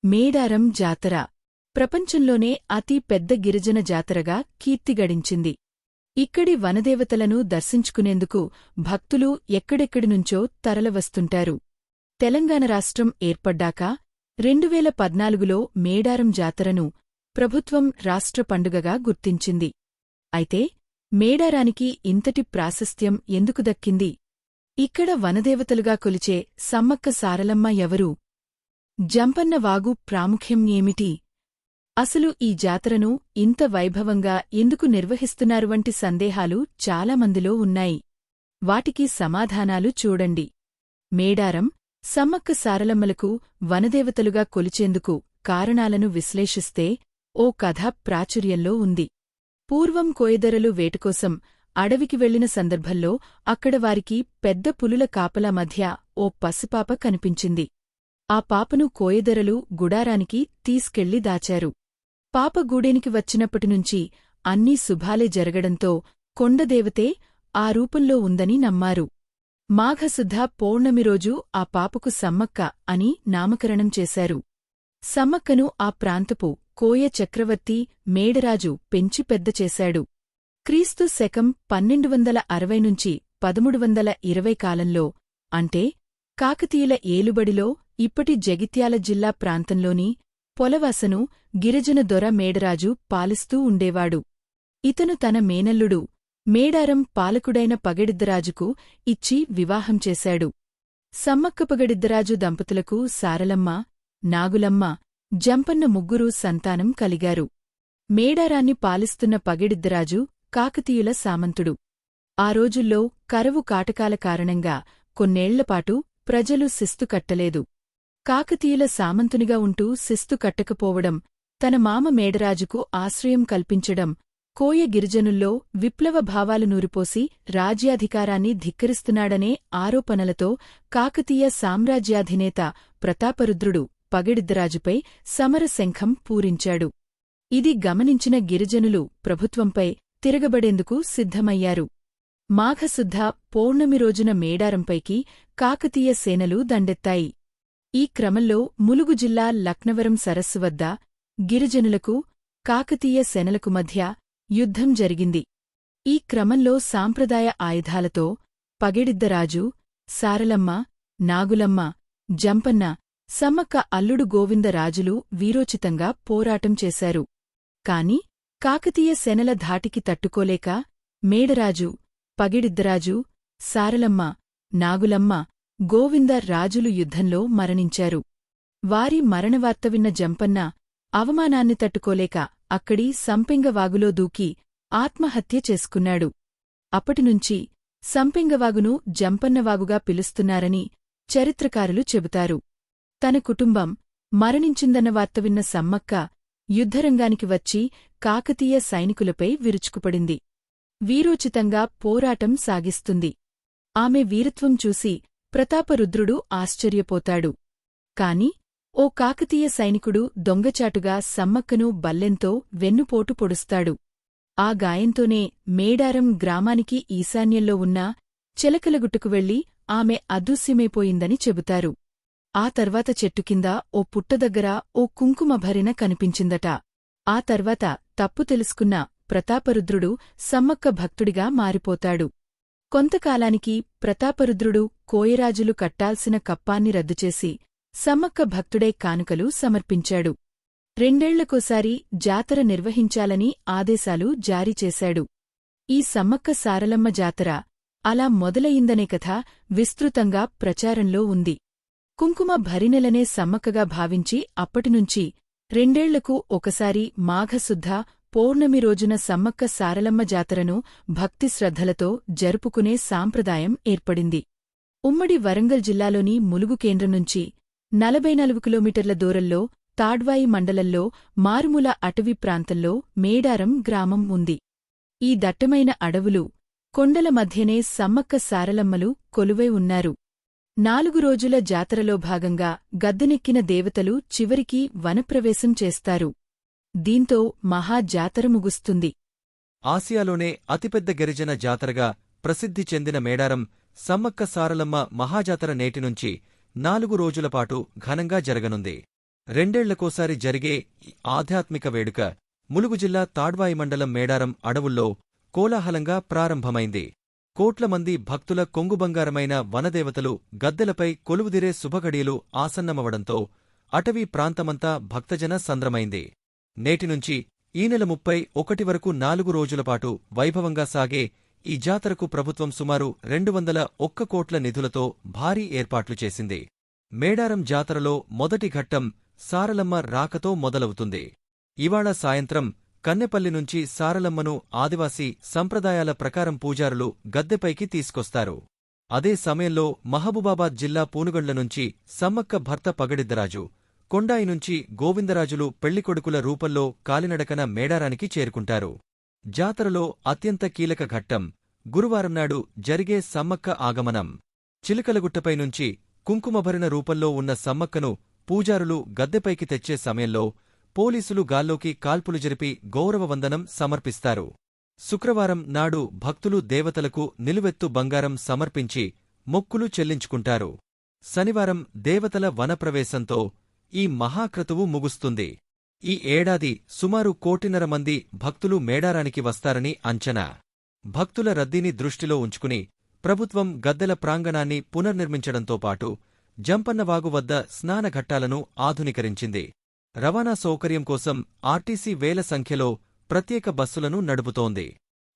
మేడారం జాతర ప్రపంచంలోనే అతి పెద్ద గిరిజన జాతరగా కీర్తిగడించింది. ఇక్కడి వనదేవతలను దర్శించుకునేందుకు భక్తులు ఎక్కడెక్కడినుంచో తరలవస్తుంటారు. తెలంగాణ రాష్ట్రం ఏర్పడ్డాక 2014లో మేడారం జాతరను ప్రభుత్వం రాష్ట్ర పండుగగా గుర్తించింది. అయితే మేడారానికి ఇంతటి ప్రాశస్త్యం ఎందుకు దక్కింది? ఇక్కడ వనదేవతలుగా కొలిచే సమ్మక్క సారలమ్మ ఎవరు? జంపన్న వాగు ప్రాముఖ్యం ఏమిటి? అసలు ఈ జాతరను ఇంత వైభవంగా ఎందుకు నిర్వహిస్తున్నారు వంటి సందేహాలు చాలామందిలో ఉన్నాయి. వాటికి సమాధానాలు చూడండి. మేడారం, సమ్మక్క సారలమ్మలకు వనదేవతలుగా కొలిచేందుకు కారణాలను విశ్లేషిస్తే ఓ కథ ప్రాచుర్యంలో ఉంది. పూర్వం కోయదొరలు వేటకోసం అడవికి వెళ్లిన సందర్భంలో అక్కడ వారికి పెద్ద పులుల కాపలా మధ్య ఓ పసిపాప కనిపించింది. ఆ పాపను కోయదొరలు గుడారానికి తీసుకెళ్లి దాచారు. పాప గూడెనికి వచ్చినప్పటినుంచి అన్నీ శుభాలే జరగడంతో కొండదేవతే ఆ రూపంలో ఉందని నమ్మారు. మాఘశుద్ధ పౌర్ణమి రోజు ఆ పాపకు సమ్మక్క అని నామకరణం చేశారు. సమ్మక్కను ఆ ప్రాంతపు కోయ చక్రవర్తి మేడరాజు పెంచి పెద్ద చేశాడు. క్రీస్తు శకం 1260 నుంచి 1320 కాలంలో, అంటే కాకతీయుల ఏలుబడిలో ఇప్పటి జగిత్యాల జిల్లా ప్రాంతంలోని పొలవాసను గిరిజన దొర మేడరాజు పాలిస్తూ ఉండేవాడు. ఇతను తన మేనల్లుడు మేడారం పాలకుడైన పగడిద్దరాజుకు ఇచ్చి వివాహం చేశాడు. సమ్మక్క పగడిద్దరాజు దంపతులకు సారలమ్మ, నాగులమ్మ, జంపన్న ముగ్గురు సంతానం కలిగారు. మేడారాన్ని పాలిస్తున్న పగడిద్దరాజు కాకతీయుల సామంతుడు. ఆ రోజుల్లో కరవు కాటకాల కారణంగా కొన్నేళ్లపాటు ప్రజలు శిస్తు కట్టలేదు. కాకతీయుల సామంతునిగా ఉంటూ శిస్తు కట్టకపోవడం, తన మామ మేడరాజుకు ఆశ్రయం కల్పించడం, కోయ గిరిజనుల్లో విప్లవ భావాలు నూరిపోసి రాజ్యాధికారాన్ని ధిక్కరిస్తున్నాడనే ఆరోపణలతో కాకతీయ సామ్రాజ్యాధినేత ప్రతాపరుద్రుడు పగడిద్దరాజుపై సమరశంఖం పూరించాడు. ఇది గమనించిన గిరిజనులు ప్రభుత్వంపై తిరగబడేందుకు సిద్ధమయ్యారు. మాఘశుద్ధ పౌర్ణమి రోజున మేడారంపైకి కాకతీయ సేనలు దండెత్తాయి. ఈ క్రమంలో ములుగు జిల్లా లక్నవరం సరస్సు వద్ద గిరిజనులకు, కాకతీయ సేనలకు మధ్య యుద్ధం జరిగింది. ఈ క్రమంలో సాంప్రదాయ ఆయుధాలతో పగడిద్దరాజు, సారలమ్మ, నాగులమ్మ, జంపన్న, సమ్మక్క అల్లుడు గోవిందరాజులు వీరోచితంగా పోరాటం చేశారు. కాని కాకతీయ సేనల ధాటికి తట్టుకోలేక మేడరాజు, పగిడిద్దరాజు, సారలమ్మ, నాగులమ్మ, గోవింద రాజులు యుద్ధంలో మరణించారు. వారి మరణవార్త విన్న జంపన్న అవమానాన్ని తట్టుకోలేక అక్కడి సంపెంగవాగులో దూకి ఆత్మహత్య చేసుకున్నాడు. అప్పటినుంచి సంపెంగవాగును జంపన్నవాగుగా పిలుస్తున్నారని చరిత్రకారులు చెబుతారు. తన కుటుంబం మరణించిందన్న వార్త విన్న సమ్మక్క యుద్ధరంగానికి వచ్చి కాకతీయ సైనికులపై విరుచుకుపడింది. వీరోచితంగా పోరాటం సాగిస్తుంది. ఆమె వీరత్వం చూసి ప్రతాపరుద్రుడు ఆశ్చర్యపోతాడు. కాని ఓ కాకతీయ సైనికుడు దొంగచాటుగా సమ్మక్కను బల్లెంతో వెన్నుపోటు పొడుస్తాడు. ఆ గాయంతోనే మేడారం గ్రామానికి ఈశాన్యంలో ఉన్న చిలకలగుట్టుకు వెళ్లి ఆమె అదృశ్యమైపోయిందని చెబుతారు. ఆ తర్వాత చెట్టుకింద ఓ పుట్టదగ్గర ఓ కుంకుమభరిణ కనిపించిందట. ఆ తర్వాత తప్పు తెలుసుకున్న ప్రతాపరుద్రుడు సమ్మక్క భక్తుడిగా మారిపోతాడు. కొంతకాలానికి ప్రతాపరుద్రుడు కోయరాజులు కట్టాల్సిన కప్పాన్ని రద్దుచేసి సమ్మక్క భక్తుడై కానుకలు సమర్పించాడు. 2 ఏళ్లకోసారి జాతర నిర్వహించాలని ఆదేశాలు జారీ చేశాడు. ఈ సమ్మక్క సారలమ్మ జాతర అలా మొదలయిందనే కథ విస్తృతంగా ప్రచారంలో ఉంది. కుంకుమ భరిణెలనే సమ్మక్కగా భావించి అప్పటినుంచి 2 ఏళ్లకు ఒకసారి మాఘశుద్ధ పౌర్ణమి రోజున సమ్మక్క సారలమ్మ జాతరను భక్తి శ్రద్ధలతో జరుపుకునే సాంప్రదాయం ఏర్పడింది. ఉమ్మడి వరంగల్ జిల్లాలోని ములుగు కేంద్రం నుంచి 44 కిలోమీటర్ల దూరంలో తాడ్వాయి మండలంలో మారుమూల అటవీ ప్రాంతంలో మేడారం గ్రామం ఉంది. ఈ దట్టమైన అడవులు, కొండల మధ్యనే సమ్మక్క సారలమ్మలు కొలువై ఉన్నారు. 4 రోజుల జాతరలో భాగంగా గద్దెనెక్కిన దేవతలు చివరికి వనప్రవేశం చేస్తారు. దీంతో మహాజాతర ముగుస్తుంది. ఆసియాలోనే అతిపెద్ద గిరిజన జాతరగా ప్రసిద్ధి చెందిన మేడారం సమ్మక్క సారలమ్మ మహాజాతర నేటినుంచి 4 రోజులపాటు ఘనంగా జరగనుంది. రెండేళ్లకోసారి జరిగే ఈ ఆధ్యాత్మిక వేడుక ములుగు జిల్లా తాడ్వాయి మండలం మేడారం అడవుల్లో కోలాహలంగా ప్రారంభమైంది. కోట్ల మంది భక్తుల కొంగుబంగారమైన వనదేవతలు గద్దెలపై కొలువుదిరే శుభఘడియలు ఆసన్నమవడంతో అటవీ ప్రాంతమంతా భక్తజన సంద్రమైంది. నేటినుంచి ఈ నెల 31 వరకు 4 రోజులపాటు వైభవంగా సాగే ఈ జాతరకు ప్రభుత్వం సుమారు 201 కోట్ల నిధులతో భారీ ఏర్పాట్లు చేసింది. మేడారం జాతరలో మొదటి ఘట్టం సారలమ్మ రాకతో మొదలవుతుంది. ఇవాళ సాయంత్రం కన్నెపల్లి నుంచి సారలమ్మను ఆదివాసీ సంప్రదాయాల ప్రకారం పూజారులు గద్దెపైకి తీసుకొస్తారు. అదే సమయంలో మహబూబాబాద్ జిల్లా పూనుగండ్ల నుంచి సమ్మక్క భర్త పగడిద్దరాజు, కొండాయి నుంచి గోవిందరాజులు పెళ్లికొడుకుల రూపంలో కాలినడకన మేడారానికి చేరుకుంటారు. జాతరలో అత్యంత కీలక ఘట్టం గురువారం నాడు జరిగే సమ్మక్క ఆగమనం. చిలుకలగుట్టపై నుంచి కుంకుమభరిన రూపంలో ఉన్న సమ్మక్కను పూజారులు గద్దెపైకి తెచ్చే సమయంలో పోలీసులు గాల్లోకి కాల్పులు జరిపి గౌరవ వందనం సమర్పిస్తారు. శుక్రవారం నాడు భక్తులు దేవతలకు నిలువెత్తు బంగారం సమర్పించి మొక్కులు చెల్లించుకుంటారు. శనివారం దేవతల వనప్రవేశంతో ఈ మహాక్రతువు ముగుస్తుంది. ఈ ఏడాది సుమారు 1.5 కోటి మంది భక్తులు మేడారానికి వస్తారని అంచనా. భక్తుల రద్దీని దృష్టిలో ఉంచుకుని ప్రభుత్వం గద్దెల ప్రాంగణాన్ని పునర్నిర్మించడంతో పాటు జంపన్నవాగు వద్ద స్నానఘట్టాలను ఆధునీకరించింది. రవాణా సౌకర్యం కోసం ఆర్టీసీ వేల సంఖ్యలో ప్రత్యేక బస్సులను నడుపుతోంది.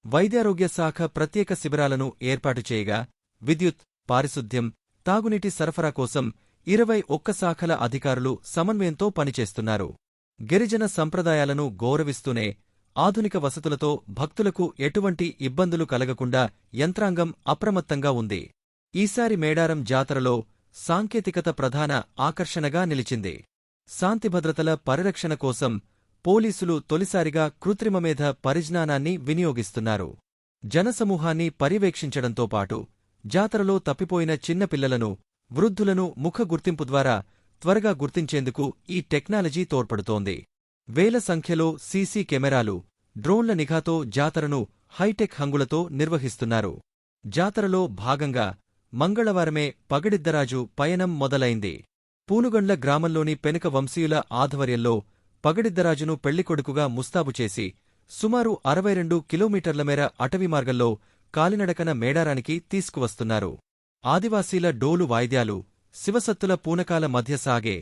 వైద్యారోగ్య శాఖ ప్రత్యేక శిబిరాలను ఏర్పాటు చేయగా విద్యుత్, పారిశుద్ధ్యం, తాగునీటి సరఫరా కోసం 21 శాఖల అధికారులు సమన్వయంతో పనిచేస్తున్నారు. గిరిజన సంప్రదాయాలను గౌరవిస్తూనే ఆధునిక వసతులతో భక్తులకు ఎటువంటి ఇబ్బందులు కలగకుండా యంత్రాంగం అప్రమత్తంగా ఉంది. ఈసారి మేడారం జాతరలో సాంకేతికత ప్రధాన ఆకర్షణగా నిలిచింది. శాంతిభద్రతల పరిరక్షణ కోసం పోలీసులు తొలిసారిగా కృత్రిమమేధ పరిజ్ఞానాన్ని వినియోగిస్తున్నారు. జనసమూహాన్ని పర్యవేక్షించడంతో పాటు జాతరలో తప్పిపోయిన చిన్నపిల్లలను, వృద్ధులను ముఖ గుర్తింపు ద్వారా త్వరగా గుర్తించేందుకు ఈ టెక్నాలజీ తోడ్పడుతోంది. వేల సంఖ్యలో సీసీ కెమెరాలు, డ్రోన్ల నిఘాతో జాతరను హైటెక్ హంగులతో నిర్వహిస్తున్నారు. జాతరలో భాగంగా మంగళవారమే పగడిద్దరాజు పయనం మొదలైంది. పూనుగండ్ల గ్రామంలోని పెనుక వంశీయుల ఆధ్వర్యంలో పగడిద్దరాజును పెళ్లికొడుకుగా ముస్తాబు చేసి సుమారు 62 కిలోమీటర్ల మేర అటవీ మార్గంలో కాలినడకన మేడారానికి తీసుకువస్తున్నారు. ఆదివాసీల డోలు వాయిద్యాలు, శివసత్తుల పూనకాల మధ్య సాగే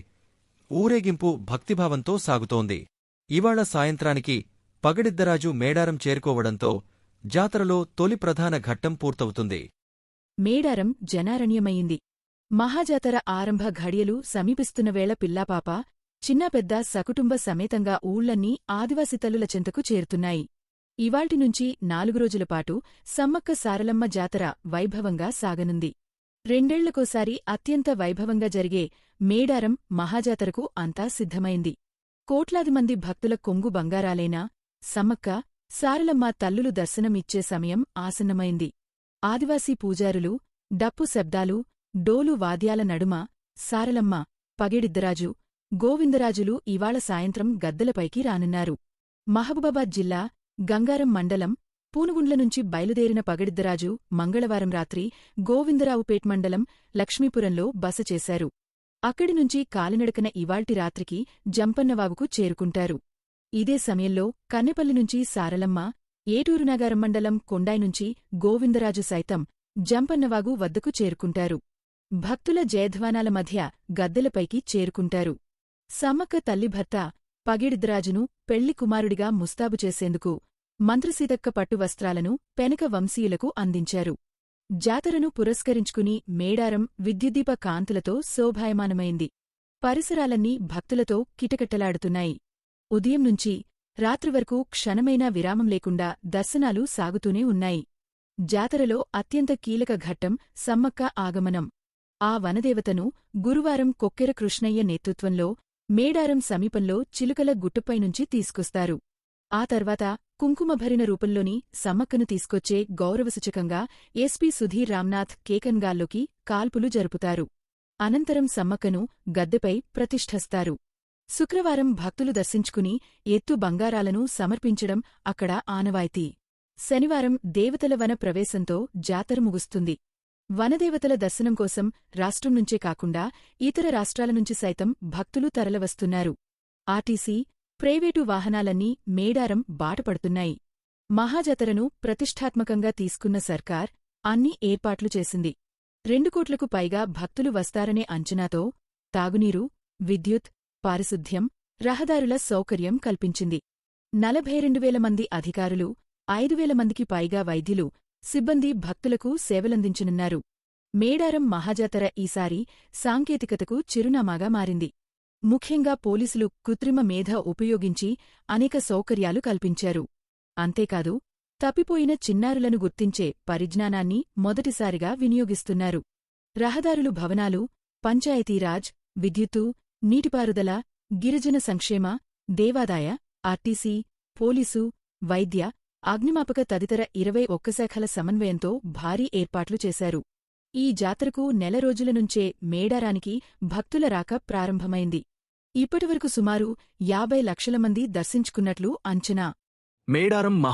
ఊరేగింపు భక్తిభావంతో సాగుతోంది. ఇవాళ సాయంత్రానికి పగడిద్దరాజు మేడారం చేరుకోవడంతో జాతరలో తొలి ప్రధాన ఘట్టం పూర్తవుతుంది. మేడారం జనారణ్యమయింది. మహాజాతర ఆరంభ ఘడియలు సమీపిస్తున్న వేళ పిల్లాపాప, చిన్నాపెద్ద సకుటుంబ సమేతంగా ఊళ్లన్నీ ఆదివాసి తల్లుల చెంతకు చేరుతున్నాయి. ఇవాల్టినుంచి 4 రోజులపాటు సమ్మక్క సారలమ్మ జాతర వైభవంగా సాగనుంది. రెండేళ్లకోసారి అత్యంత వైభవంగా జరిగే మేడారం మహాజాతరకు అంతా సిద్ధమైంది. కోట్లాది మంది భక్తుల కొంగు బంగారాలైన సమ్మక్క, సారలమ్మ తల్లులు దర్శనమిచ్చే సమయం ఆసన్నమైంది. ఆదివాసీ పూజారులు, డప్పు శబ్దాలు, డోలు వాద్యాల నడుమ సారలమ్మ, పగడిద్దరాజు, గోవిందరాజులు ఇవాళ సాయంత్రం గద్దెలపైకి రానున్నారు. మహబూబాబాద్ జిల్లా గంగారం మండలం పూనుగుండ్ల నుంచి బయలుదేరిన పగడిద్దరాజు మంగళవారం రాత్రి గోవిందరావుపేట్ మండలం లక్ష్మీపురంలో బస చేశారు. అక్కడినుంచి కాలినడకన ఇవాల్టి రాత్రికి జంపన్నవాగుకు చేరుకుంటారు. ఇదే సమయంలో కన్నెపల్లి నుంచి సారలమ్మ, ఏటూరునాగారం మండలం కొండాయి నుంచి గోవిందరాజు సైతం జంపన్నవాగు వద్దకు చేరుకుంటారు. భక్తుల జయధ్వానాల మధ్య గద్దెలపైకి చేరుకుంటారు. సమ్మక్క తల్లి భర్త పగిడిద్దరాజును పెళ్లి కుమారుడిగా ముస్తాబు చేసేందుకు మంత్రసీతక్క పట్టు వస్త్రాలను పెనక వంశీయులకు అందించారు. జాతరను పురస్కరించుకుని మేడారం విద్యుద్దీప కాంతులతో శోభాయమానమైంది. పరిసరాలన్నీ భక్తులతో కిటకిటలాడుతున్నాయి. ఉదయం నుంచి రాత్రి వరకు క్షణమైనా విరామం లేకుండా దర్శనాలు సాగుతూనే ఉన్నాయి. జాతరలో అత్యంత కీలక ఘట్టం సమ్మక్క ఆగమనం. ఆ వనదేవతను గురువారం కొక్కెర కృష్ణయ్య నేతృత్వంలో మేడారం సమీపంలో చిలుకల గుట్టపైనుంచి తీసుకొస్తారు. ఆ తర్వాత కుంకుమభరిన రూపంలోని సమ్మక్కను తీసుకొచ్చే గౌరవసూచకంగా ఎస్పీ సుధీర్ రామ్నాథ్ కేకన్గాల్లోకి కాల్పులు జరుపుతారు. అనంతరం సమ్మక్కను గద్దెపై ప్రతిష్ఠిస్తారు. శుక్రవారం భక్తులు దర్శించుకుని ఎత్తు బంగారాలను సమర్పించడం అక్కడ ఆనవాయితీ. శనివారం దేవతల వన ప్రవేశంతో జాతర ముగుస్తుంది. వనదేవతల దర్శనం కోసం రాష్ట్రం నుంచే కాకుండా ఇతర రాష్ట్రాల నుంచి సైతం భక్తులు తరలివస్తున్నారు. ఆర్టీసీ, ప్రైవేటు వాహనాలన్నీ మేడారం బాటపడుతున్నాయి. మహాజాతరను ప్రతిష్ఠాత్మకంగా తీసుకున్న సర్కార్ అన్ని ఏర్పాట్లు చేసింది. 2 కోట్లకు పైగా భక్తులు వస్తారనే అంచనాతో తాగునీరు, విద్యుత్, పారిశుద్ధ్యం, రహదారుల సౌకర్యం కల్పించింది. 42,000 మంది అధికారులు, 5,000 మందికి పైగా వైద్యులు, సిబ్బంది భక్తులకు సేవలందించనున్నారు. మేడారం మహాజాతర ఈసారి సాంకేతికతకు చిరునామాగా మారింది. ముఖ్యంగా పోలీసులు కృత్రిమ మేధ ఉపయోగించి అనేక సౌకర్యాలు కల్పించారు. అంతేకాదు, తప్పిపోయిన చిన్నారులను గుర్తించే పరిజ్ఞానాన్ని మొదటిసారిగా వినియోగిస్తున్నారు. రహదారులు, భవనాలు, పంచాయతీరాజ్, విద్యుత్తు, నీటిపారుదల, గిరిజన సంక్షేమ, దేవాదాయ, ఆర్టీసీ, పోలీసు, వైద్య, అగ్నిమాపక తదితర 21 శాఖల సమన్వయంతో భారీ ఏర్పాట్లు చేశారు. ఈ జాతరకు నెల రోజుల నుంచే మేడారానికి భక్తుల రాక ప్రారంభమైంది. ఇప్పటివరకు సుమారు 50 లక్షల మంది దర్శించుకున్నట్లు అంచనా. మేడారం